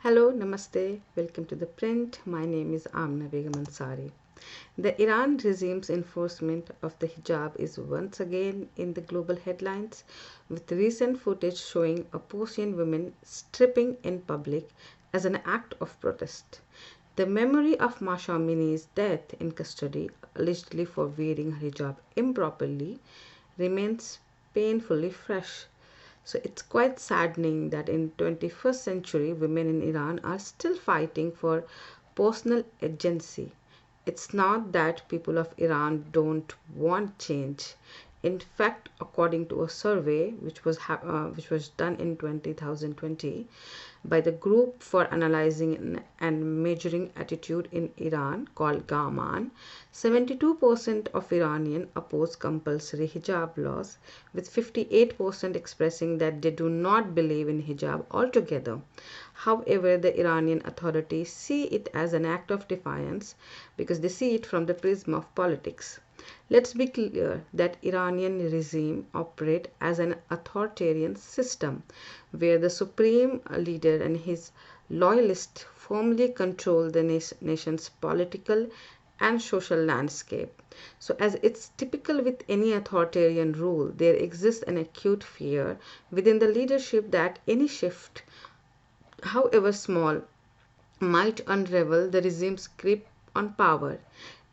Hello, Namaste, welcome to The Print. My name is Amana Begam Ansari. The Iran regime's enforcement of the hijab is once again in the global headlines, with recent footage showing a Persian woman stripping in public as an act of protest. The memory of Masha Amini's death in custody, allegedly for wearing her hijab improperly, remains painfully fresh. So it's quite saddening that in 21st century women in Iran are still fighting for personal agency. It's not that people of Iran don't want change. In fact, according to a survey which was done in 2020 by the Group for Analyzing and Measuring Attitude in Iran called GAMAN, 72% of Iranians oppose compulsory hijab laws, with 58% expressing that they do not believe in hijab altogether. However, the Iranian authorities see it as an act of defiance because they see it from the prism of politics. Let's be clear that Iranian regime operate as an authoritarian system where the supreme leader and his loyalists firmly control the nation's political and social landscape. So as it's typical with any authoritarian rule, there exists an acute fear within the leadership that any shift, however small, might unravel the regime's grip on power.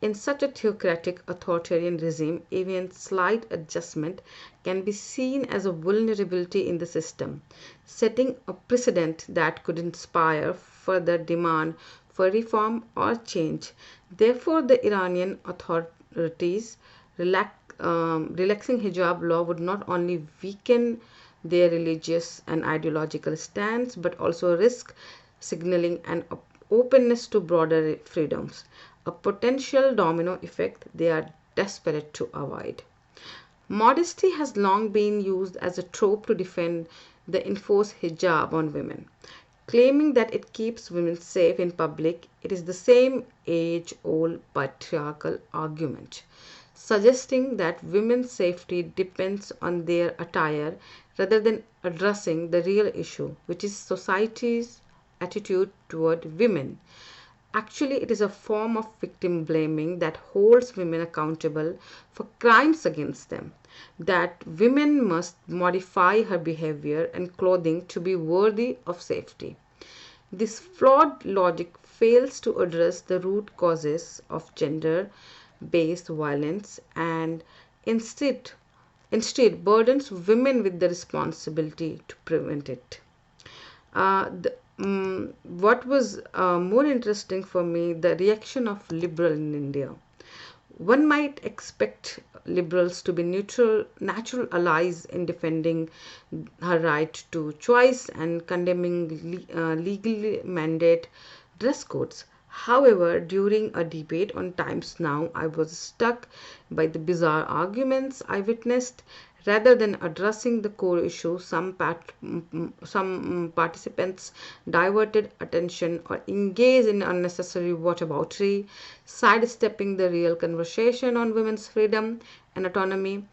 In such a theocratic authoritarian regime, even slight adjustment can be seen as a vulnerability in the system, setting a precedent that could inspire further demand for reform or change. Therefore, the Iranian authorities relaxing hijab law would not only weaken their religious and ideological stance but also risk signaling an openness to broader freedoms, a potential domino effect they are desperate to avoid. Modesty has long been used as a trope to defend the enforced hijab on women. Claiming that it keeps women safe in public, it is the same age old patriarchal argument, suggesting that women's safety depends on their attire rather than addressing the real issue, which is society's attitude toward women. Actually, it is a form of victim blaming that holds women accountable for crimes against them. That women must modify her behavior and clothing to be worthy of safety. This flawed logic fails to address the root causes of gender based violence and instead burdens women with the responsibility to prevent it. What was more interesting for me, the reaction of liberal in India. One might expect liberals to be natural allies in defending her right to choice and condemning legally mandate dress codes. However, during a debate on Times Now, I was struck by the bizarre arguments I witnessed. Rather than addressing the core issue, some participants diverted attention or engaged in unnecessary whataboutery, sidestepping the real conversation on women's freedom and autonomy.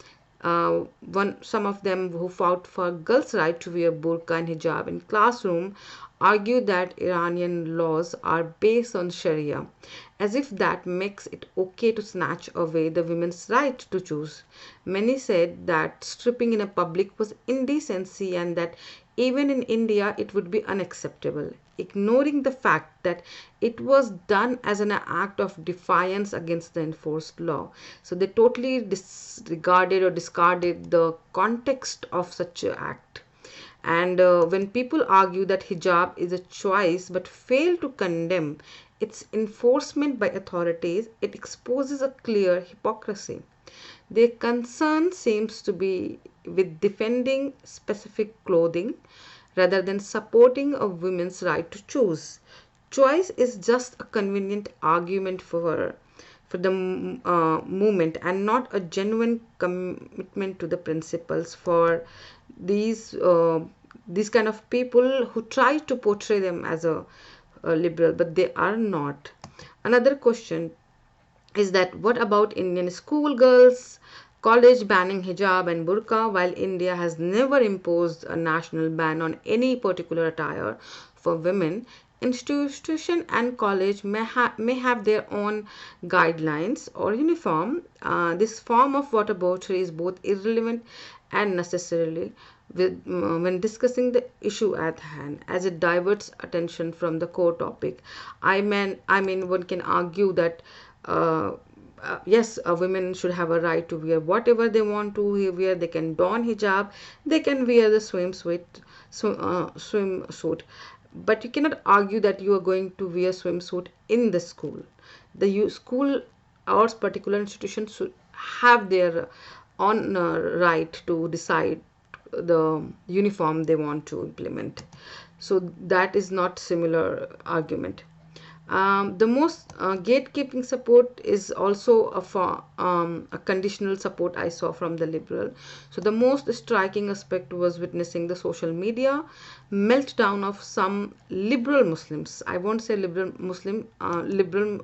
Some of them who fought for girls' right to wear burqa and hijab in classroom argued that Iranian laws are based on Sharia, as if that makes it okay to snatch away the women's right to choose. Many said that stripping in a public was indecency and that even in India it would be unacceptable, ignoring the fact that it was done as an act of defiance against the enforced law. So they totally disregarded or discarded the context of such an act. And when people argue that hijab is a choice but fail to condemn its enforcement by authorities, it exposes a clear hypocrisy. Their concern seems to be with defending specific clothing rather than supporting a woman's right to choose. Choice is just a convenient argument for the movement and not a genuine commitment to the principles for these these kind of people who try to portray them as a liberal, but they are not. Another question is that what about Indian schoolgirls? College banning hijab and burqa, while India has never imposed a national ban on any particular attire for women, Institution and college may have their own guidelines or uniform. This form of whataboutery is both irrelevant and necessarily when discussing the issue at hand, as it diverts attention from the core topic. I mean, one can argue that uh, yes, women should have a right to wear whatever they want to wear. They can don hijab, they can wear the swimsuit, but you cannot argue that you are going to wear swimsuit in the school. The school or particular institution should have their own right to decide the uniform they want to implement. So that is not similar argument. The most gatekeeping support is also a conditional support I saw from the liberal. So the most striking aspect was witnessing the social media meltdown of some liberal Muslims. I won't say liberal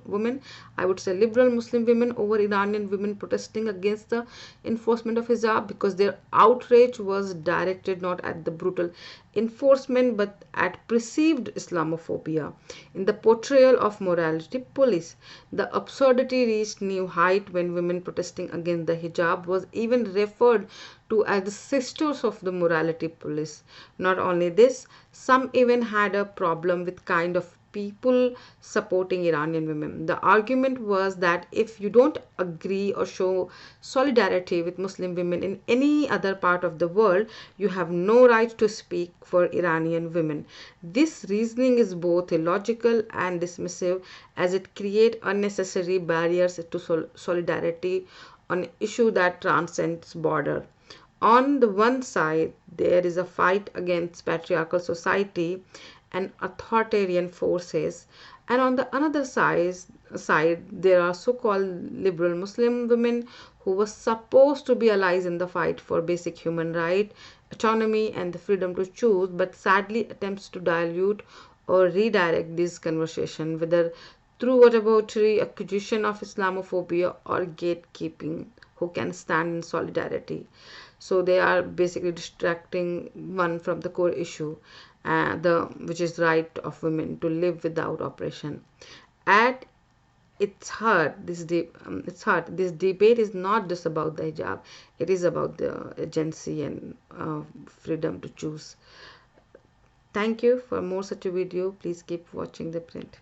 women. I would say liberal Muslim women over Iranian women protesting against the enforcement of hijab, because their outrage was directed not at the brutal enforcement but at perceived Islamophobia in the portrayal of morality police. The absurdity reached new height when women protesting against the hijab was even referred to as the sisters of the morality police. Not only this, some even had a problem with kind of people supporting Iranian women. The argument was that if you don't agree or show solidarity with Muslim women in any other part of the world, you have no right to speak for Iranian women. This reasoning is both illogical and dismissive, as it creates unnecessary barriers to solidarity on an issue that transcends border. On the one side, there is a fight against patriarchal society and authoritarian forces, and on the another side there are so-called liberal Muslim women who were supposed to be allies in the fight for basic human right, autonomy, and the freedom to choose, but sadly attempts to dilute or redirect this conversation, whether through whataboutery, accusation of Islamophobia, or gatekeeping, who can stand in solidarity. So they are basically distracting one from the core issue, the which is right of women to live without oppression. At this debate is not just about the hijab; it is about the agency and freedom to choose. Thank you. For more such a video, please keep watching the print.